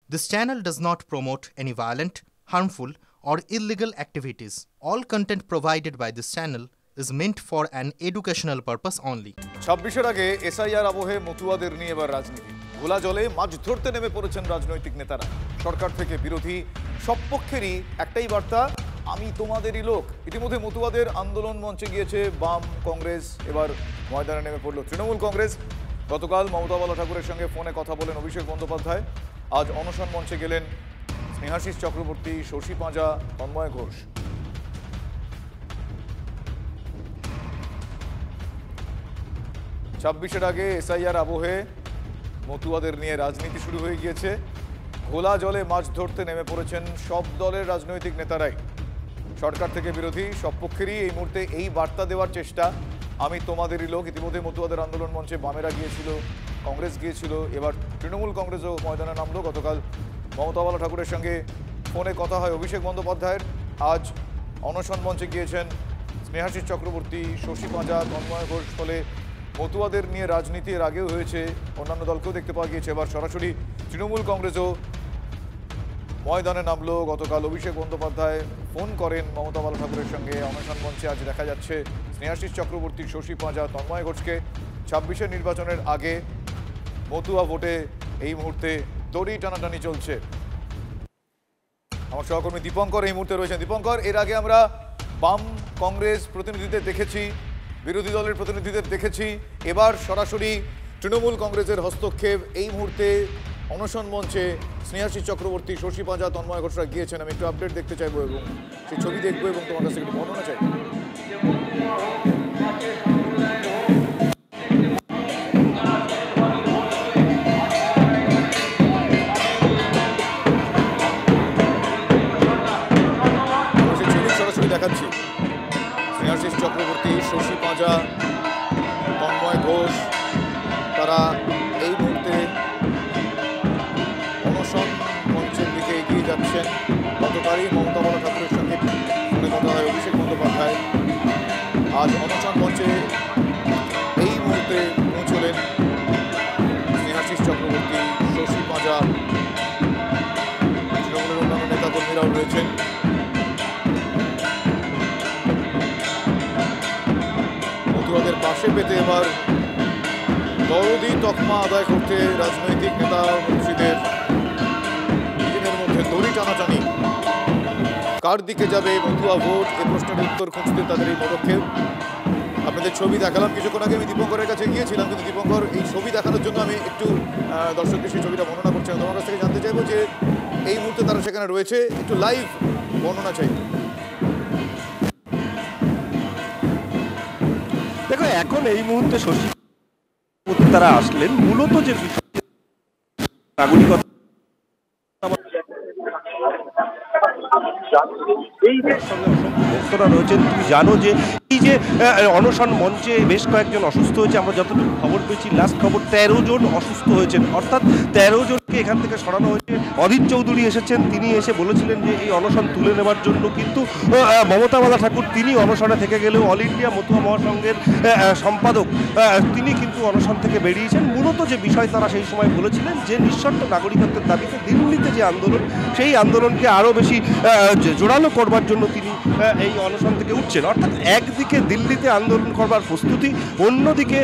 This channel does not promote any violent, harmful, or illegal activities. All content provided by this channel is meant for an educational purpose only. 26-এর আগে SIR আবহে মতুয়াদের নিয়ে এবার রাজনীতি। ঘোলা জলে মাছ ধরতে নেমে পড়েছেন রাজনৈতিক নেতারা। সরকার থেকে বিরোধী সব পক্ষেরই একটাই বার্তা, আমি তোমাদেরই লোক। ইতিমধ্যে মতুয়াদের আন্দোলন মঞ্চে গিয়েছে বাম, কংগ্রেস, এবার ময়দানে নেমে পড়ল তৃণমূল কংগ্রেস। গতকাল মমতা বালা ঠাকুরের সঙ্গে ফোনে কথা বলেন অভিষেক বন্দ্যোপাধ্যায়। আজ অনশন মঞ্চে গেলেন স্নেহাশিস চক্রবর্তী, শশী পাঁজা, তন্ময় ঘোষ। 26-এর আগে এসআইআর আবহে মতুয়াদের নিয়ে রাজনীতি শুরু হয়ে গিয়েছে। ঘোলা জলে মাছ ধরতে নেমে পড়েছেন সব দলের রাজনৈতিক নেতারাই। সরকার থেকে বিরোধী সব পক্ষেরই এই মুহূর্তে এই বার্তা দেওয়ার চেষ্টা, আমি তোমাদেরই লোক। ইতিমধ্যে মতুয়াদের আন্দোলন মঞ্চে বামেরা গিয়েছিল, কংগ্রেস গিয়েছিল, এবার তৃণমূল কংগ্রেসও ময়দানে নামলো। গতকাল মমতা বালা ঠাকুরের সঙ্গে ফোনে কথা হয় অভিষেক বন্দ্যোপাধ্যায়ের। আজ অনশন মঞ্চে গিয়েছেন স্নেহাশিস চক্রবর্তী, শশী পাঁজা, তন্ময় ঘোষ। ফলে মতুয়াদের নিয়ে রাজনীতি এর আগেও হয়েছে, অন্যান্য দলকেও দেখতে পাওয়া গিয়েছে। এবার সরাসরি তৃণমূল কংগ্রেসও ময়দানে নামলো। গতকাল অভিষেক বন্দ্যোপাধ্যায় ফোন করেন মমতা বালা ঠাকুরের সঙ্গে। অনশন মঞ্চে আজ দেখা যাচ্ছে স্নেহাশিস চক্রবর্তী, শশী পাঁজা, তন্ময় ঘোষকে। 26-এর নির্বাচনের আগে মতুয়া ভোটে এই মুহূর্তে দড়ি টানাটানি চলছে। আমার সহকর্মী দীপঙ্কর এই মুহূর্তে রয়েছেন। দীপঙ্কর, এর আগে আমরা বাম, কংগ্রেস প্রতিনিধিদের দেখেছি, বিরোধী দলের প্রতিনিধিদের দেখেছি, এবার সরাসরি তৃণমূল কংগ্রেসের হস্তক্ষেপ। এই মুহূর্তে অনশন মঞ্চে স্নেহাশিস চক্রবর্তী, শশী পাঁজা, তন্ময় ঘোষরা গিয়েছেন। আমি একটু আপডেট দেখতে চাইবো এবং সেই ছবি দেখবো এবং তোমার কাছে একটু বর্ণনা চাইবো। সরাসরি দেখাচ্ছি স্নেহাশিস চক্রবর্তী, শশী পাঁজা, তন্ময় ঘোষ, তারা এই মুহূর্তে অনশন মঞ্চের দিকে এগিয়ে যাচ্ছেন। গতকালই মমতা বালা ঠাকুরের সঙ্গে ফোনে কথা হয় অভিষেক বন্দ্যোপাধ্যায়। আজ অনশন মঞ্চে এই মুহূর্তে পৌঁছলেন স্নেহাশিস চক্রবর্তী, শশী পাঁজা, তৃণমূলের অন্যান্য নেতাকর্মীরাও রয়েছেন। মতুয়াদের পাশে পেতে এবার দরদি তকমা আদায় করতে রাজনৈতিক নেতা মুন্সিদের নিজেদের মধ্যে দড়ি টানাটানি। কার দিকে যাবে মতুয়া ভোট, এ প্রশ্নের উত্তর খুঁজতে তাদের এই পদক্ষেপ। আপনাদের ছবি দেখালাম কিছুক্ষণ আগে। আমি দীপঙ্করের কাছে গিয়েছিলাম, কিন্তু দীপঙ্কর এই ছবি দেখানোর জন্য আমি একটু দর্শকদের সেই ছবিটা বর্ণনা করছি। তোমার কাছ থেকে জানতে চাইবো যে এই মুহূর্তে তারা সেখানে রয়েছে, একটু লাইভ বর্ণনা চাই। দেখো, এখন এই মুহূর্তে শশী তারা আসলেন মূলত যে নাগরিকতা ভক্তরা রয়েছেন। তুমি জানো যে এই যে অনশন মঞ্চে বেশ কয়েকজন অসুস্থ হয়েছে। আমরা যতটুকু খবর পেয়েছি, লাস্ট খবর 13 জন অসুস্থ হয়েছেন, অর্থাৎ 13 জনকে এখান থেকে সরানো হয়েছে। অধীর চৌধুরী এসেছেন, তিনি এসে বলেছিলেন যে এই অনশন তুলে নেওয়ার জন্য, কিন্তু মমতা বালা ঠাকুর তিনি অনশনে থেকে গেলেও অল ইন্ডিয়া মতুয়া মহাসংঘের সম্পাদক তিনি কিন্তু অনশন থেকে বেরিয়েছেন। মূলত যে বিষয় তারা সেই সময় বলেছিলেন যে নিঃশর্ত নাগরিকত্বের দাবিতে দিল্লিতে যে আন্দোলন, সেই আন্দোলনকে আরও বেশি জোরালো করবার জন্য তিনি এই অনশন থেকে উঠছেন। অর্থাৎ একদিকে দিল্লিতে আন্দোলন করবার প্রস্তুতি, অন্যদিকে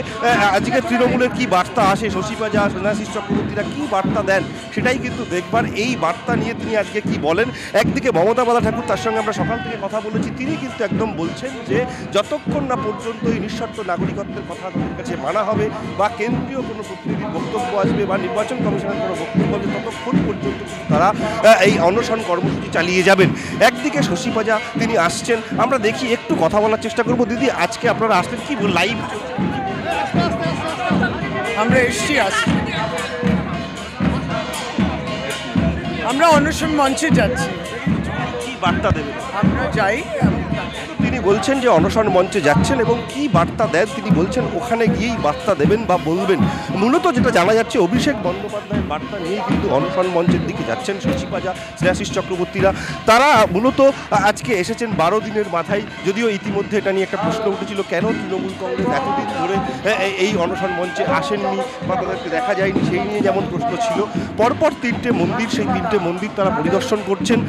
আজকে তৃণমূলের কি বার্তা আসে, শশী পাঁজা, স্নেহাশিস চক্রবর্তীরা কি বার্তা দেন সেটাই কিন্তু দেখবার। এই বার্তা নিয়ে তিনি আজকে কি বলেন। একদিকে মমতা বালা ঠাকুর, তার সঙ্গে আমরা সকাল থেকে কথা বলেছি, তিনি কিন্তু একদম বলছেন যে যতক্ষণ না পর্যন্ত এই নিঃশর্ত নাগরিকত্বের কথা তাদের কাছে মানা হবে বা কেন্দ্রীয় কোনো প্রতিনিধির বক্তব্য আসবে বা নির্বাচন কমিশনের কোনো বক্তব্য হবে, ততক্ষণ পর্যন্ত তারা এই অনশন কর্মসূচি চালিয়ে যাবেন। একদিকে শশী পাঁজা তিনি আসছেন, আমরা দেখি একটু কথা বলার চেষ্টা করব। দিদি, আজকে আপনারা আসলেন, কি লাইভ আমরা এসছি, আমরা অনশন মঞ্চে যাচ্ছি। কি বার্তা দেবেন? আমরা যাই। তিনি বলছেন যে অনশন মঞ্চে যাচ্ছেন এবং কি বার্তা দেন তিনি বলছেন ওখানে গিয়েই বার্তা দেবেন বা বলবেন। মূলত যেটা জানা যাচ্ছে অভিষেক বন্দ্যোপাধ্যায়ের বার্তা নিয়েই কিন্তু অনশন মঞ্চের দিকে যাচ্ছেন শশী পাজা, শ্রেয়াশিস চক্রবর্তীরা। তারা মূলত আজকে এসেছেন 12 দিনের মাথায়। যদিও ইতিমধ্যে এটা নিয়ে একটা প্রশ্ন উঠেছিল কেন তৃণমূল কংগ্রেস এতদিন ধরে এই অনশন মঞ্চে আসেননি বা তাদেরকে দেখা যায়নি, সেই নিয়ে যেমন প্রশ্ন ছিল। পরপর 3টে মন্দির, সেই 3টে মন্দির তারা পরিদর্শন করছেন।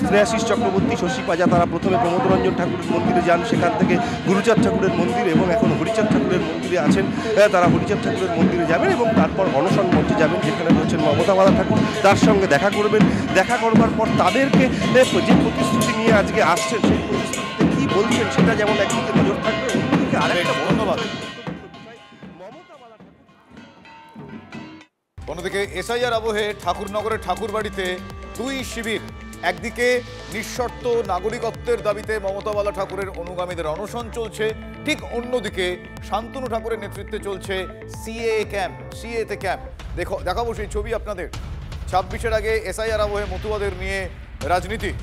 শ্রেয়াশিস চক্রবর্তী, শশী পাজা তারা প্রথমে প্রমোদরঞ্জন ঠাকুরের মন্দিরে যান, সেখান থেকে গুরুচাঁদ ঠাকুরের মন্দির এবং এখন হরিচাঁদ ঠাকুরের মন্দিরে আছেন। তারা হরিচাঁদ ঠাকুরের মন্দিরে যাবেন এবং তারপর অনশন মঞ্চে যাবেন, যেখানে রয়েছেন মমতা বালা ঠাকুর। তার সঙ্গে দেখা করবেন। দেখা করবার পর তাদেরকে যে প্রতিশ্রুতি নিয়ে আজকে আসছেন সেই প্রতিশ্রুতিতে কী বলছেন সেটা যেমন একদিকে নজর থাকবে, অন্যদিকে আরেকটা ধন্যবাদ। অন্যদিকে এসআইআর আবহে ঠাকুরনগরের ঠাকুরবাড়িতে 2 শিবির। একদিকে নিঃশর্ত নাগরিকত্বের দাবিতে মমতা বালা ঠাকুরের অনুগামীদের অনশন চলছে, ঠিক অন্যদিকে শান্তনু ঠাকুরের নেতৃত্বে চলছে সিএতে ক্যাম্প। দেখাবো সেই ছবি আপনাদের। 26-এর আগে এসআইআর আবহে মতুয়াদের নিয়ে রাজনীতি।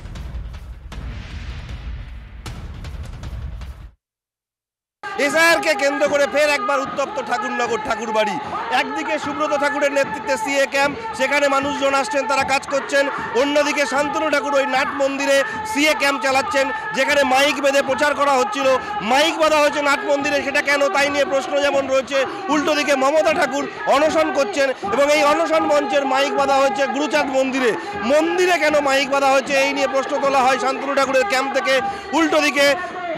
এসআইআরকে কেন্দ্র করে ফের একবার উত্তপ্ত ঠাকুরনগর ঠাকুরবাড়ি। একদিকে সুব্রত ঠাকুরের নেতৃত্বে সিএ ক্যাম্প, সেখানে মানুষজন আসছেন, তারা কাজ করছেন। অন্যদিকে শান্তনু ঠাকুর ওই নাট মন্দিরে সিএ ক্যাম্প চালাচ্ছেন, যেখানে মাইক বেঁধে প্রচার করা হচ্ছিল। মাইক বাঁধা হয়েছে নাট মন্দিরে, সেটা কেন তাই নিয়ে প্রশ্ন যেমন রয়েছে। উল্টো দিকে মমতা ঠাকুর অনশন করছেন এবং এই অনশন মঞ্চের মাইক বাঁধা হয়েছে গুরুচাঁদ মন্দিরে। মন্দিরে কেন মাইক বাঁধা হয়েছে এই নিয়ে প্রশ্ন তোলা হয় শান্তনু ঠাকুরের ক্যাম্প থেকে। উল্টো দিকে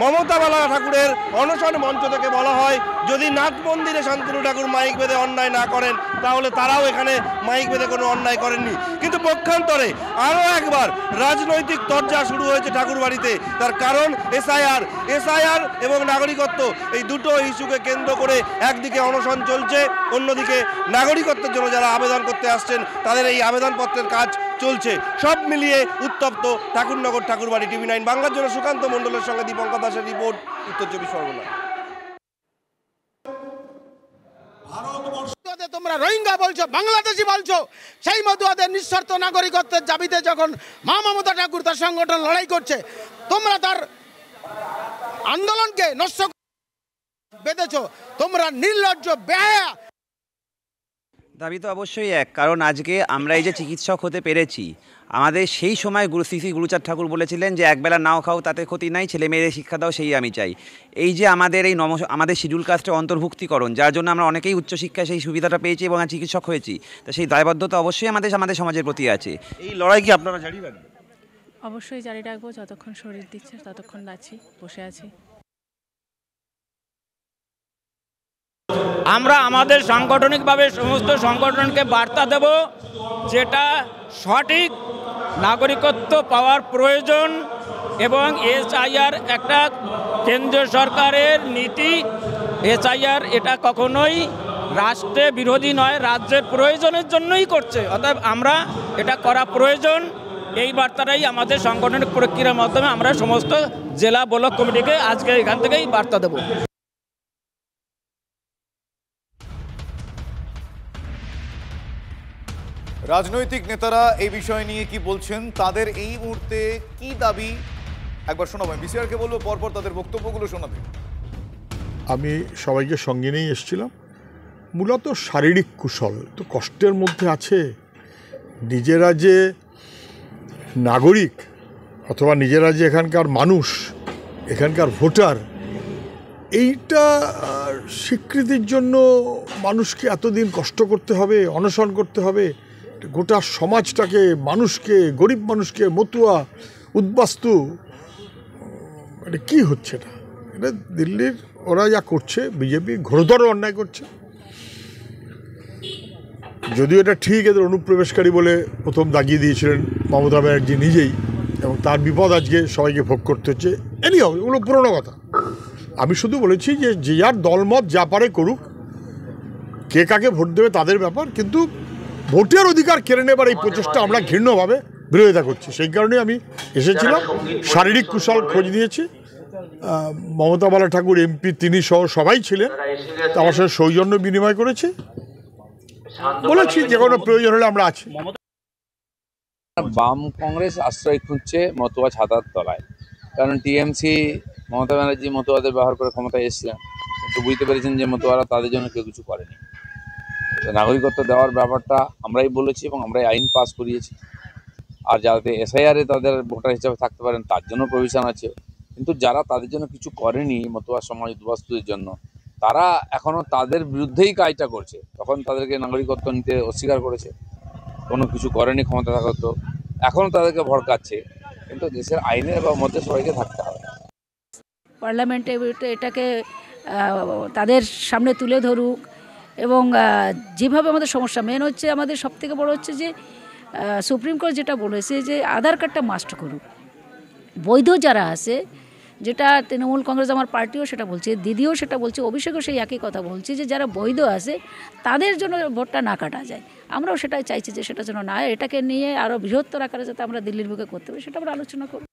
মমতা বালা ঠাকুরের অনশন মঞ্চ থেকে বলা হয় যদি নাট মন্দিরে শান্তনু ঠাকুর মাইক বেঁধে অন্যায় না করেন তাহলে তারাও এখানে মাইক বেঁধে কোনো অন্যায় করেননি। কিন্তু পক্ষান্তরে আরও একবার রাজনৈতিক তরজা শুরু হয়েছে ঠাকুরবাড়িতে। তার কারণ এসআইআর এবং নাগরিকত্ব, এই দুটো ইস্যুকে কেন্দ্র করে একদিকে অনশন চলছে, অন্যদিকে নাগরিকত্বের জন্য যারা আবেদন করতে আসছেন তাদের এই আবেদনপত্রের কাজ চলছে। সব মিলিয়ে উত্তপ্ত ঠাকুরনগর ঠাকুরবাড়ি। টিভি 9 বাংলার জন্য সুকান্ত মণ্ডলের সঙ্গে দীপঙ্কর দাসের রিপোর্ট, উত্তর 24 পরগনা। তোমরা রোহিঙ্গা বলছো, বাংলাদেশি বলছো, সেই মতুয়াদের নিঃশর্ত নাগরিকত্বের দাবিতে যখন মা মমতা ঠাকুর তার সংগঠন লড়াই করছে, তোমরা তার আন্দোলনকে নষ্ট বেঁধেছো। তোমরা নির্লজ্জ, বেহায়া। দাবি তো অবশ্যই এক, কারণ আজকে আমরা এই যে চিকিৎসক হতে পেরেছি, আমাদের সেই সময় শ্রী গুরুচাঁদ ঠাকুর বলেছিলেন যে একবেলা নাও খাও তাতে ক্ষতি নাই, ছেলে মেয়েদের শিক্ষা দাও সেই আমি চাই। এই যে আমাদের এই আমাদের শিডিউল কাস্টে অন্তর্ভুক্তিকরণ, যার জন্য আমরা অনেকেই উচ্চশিক্ষায় সেই সুবিধাটা পেয়েছি এবং চিকিৎসক হয়েছি, তো সেই দায়বদ্ধতা অবশ্যই আমাদের সমাজের প্রতি আছে। এই লড়াই কি আপনারা জারি রাখবেন? অবশ্যই জারি রাখবো, যতক্ষণ শরীর দিচ্ছে ততক্ষণ আছি, বসে আছি। আমরা আমাদের সাংগঠনিকভাবে সমস্ত সংগঠনকে বার্তা দেব যেটা সঠিক নাগরিকত্ব পাওয়ার প্রয়োজন এবং এসআইআর একটা কেন্দ্রীয় সরকারের নীতি। এসআইআর এটা কখনোই রাষ্ট্রে বিরোধী নয়, রাজ্যের প্রয়োজনের জন্যই করছে, অতএব আমরা এটা করা প্রয়োজন। এই বার্তাটাই আমাদের সাংগঠনিক প্রক্রিয়ার মাধ্যমে আমরা সমস্ত জেলা ব্লক কমিটিকে আজকে এখান থেকেই বার্তা দেব। রাজনৈতিক নেতারা এই বিষয় নিয়ে কি বলছেন, তাদের এই মুহূর্তে কি দাবি একবার শোনাবো। বিসিআরকে বলবো পরপর তাদের বক্তব্যগুলো শোনাবে। আমি সবাইকে সঙ্গে নিয়ে এসেছিলাম। মূলত শারীরিক কুশল তো কষ্টের মধ্যে আছে। নিজেরা যে নাগরিক অথবা নিজেরা যে এখানকার মানুষ, এখানকার ভোটার, এইটা স্বীকৃতির জন্য মানুষকে এতদিন কষ্ট করতে হবে, অনশন করতে হবে। গোটা সমাজটাকে, মানুষকে, গরিব মানুষকে, মতুয়া, উদ্বাস্তু, মানে কী হচ্ছে এটা? এটা দিল্লির ওরা যা করছে, বিজেপি ঘোরতর অন্যায় করছে। যদিও এটা ঠিক, এদের অনুপ্রবেশকারী বলে প্রথম দাগিয়ে দিয়েছিলেন মমতা ব্যানার্জি নিজেই, এবং তার বিপদ আজকে সবাইকে ভোগ করতে হচ্ছে। এনিহাউ এগুলো পুরোনো কথা। আমি শুধু বলেছি যে যে যার দলমত যা পারে করুক, কে কাকে ভোট দেবে তাদের ব্যাপার, কিন্তু ভোটের অধিকার কেড়ে নেবার এই প্রচেষ্টা আমরা ঘৃণ্যভাবে বিরোধিতা করছি। সেই কারণে আমি এসেছিলাম, শারীরিক কুশল খোঁজ নিয়েছি। মমতা বালা ঠাকুর এমপি তিনি সহ সবাই ছিলেন, আমার সাথে সৌজন্য বিনিময় করেছি, বলেছি যে কোনো প্রয়োজন হলে আমরা আছি। বাম কংগ্রেস আশ্রয় খুঁজছে মতুয়া ছাতার তলায়। কারণ টিএমসি মমতা ব্যানার্জি মতুয়াদের ব্যবহার করে ক্ষমতায় এসেছিলেন, কিন্তু বুঝতে পেরেছেন যে মতুয়ারা তাদের জন্য কেউ কিছু করেনি। নাগরিকত্ব দেওয়ার ব্যাপারটা আমরাই বলেছি এবং আমরাই আইন পাস করিয়েছি। আর যাতে এসআইআরে তাদের ভোটার হিসাবে থাকতে পারেন তার জন্য প্রভিশন আছে। কিন্তু যারা তাদের জন্য কিছু করেনি, মতুয়া সমাজ উদ্বাস্তুদের জন্য, তারা এখনও তাদের বিরুদ্ধেই কাজটা করছে। তখন তাদেরকে নাগরিকত্ব নিতে অস্বীকার করেছে, কোনো কিছু করেনি ক্ষমতা থাকত, এখনও তাদেরকে ভড়কাচ্ছে। কিন্তু দেশের আইনের মধ্যে সবাইকে থাকতে হবে। পার্লামেন্টে এটাকে তাদের সামনে তুলে ধরুক এবং যেভাবে আমাদের সমস্যা মেন হচ্ছে, আমাদের সবথেকে বড় হচ্ছে যে সুপ্রিম কোর্ট যেটা বলেছে যে আধার কার্ডটা মাস্ট করুক। বৈধ যারা আছে, যেটা তৃণমূল কংগ্রেস আমার পার্টিও সেটা বলছে, দিদিও সেটা বলছে, অভিষেকও সেই একই কথা বলছে যে যারা বৈধ আছে তাদের জন্য ভোটটা না কাটা যায়। আমরাও সেটাই চাইছি যে সেটা যেন না, এটাকে নিয়ে আরও বৃহত্তর আকারে যাতে আমরা দিল্লির বুকে করতে পারি সেটা আমরা আলোচনা করব।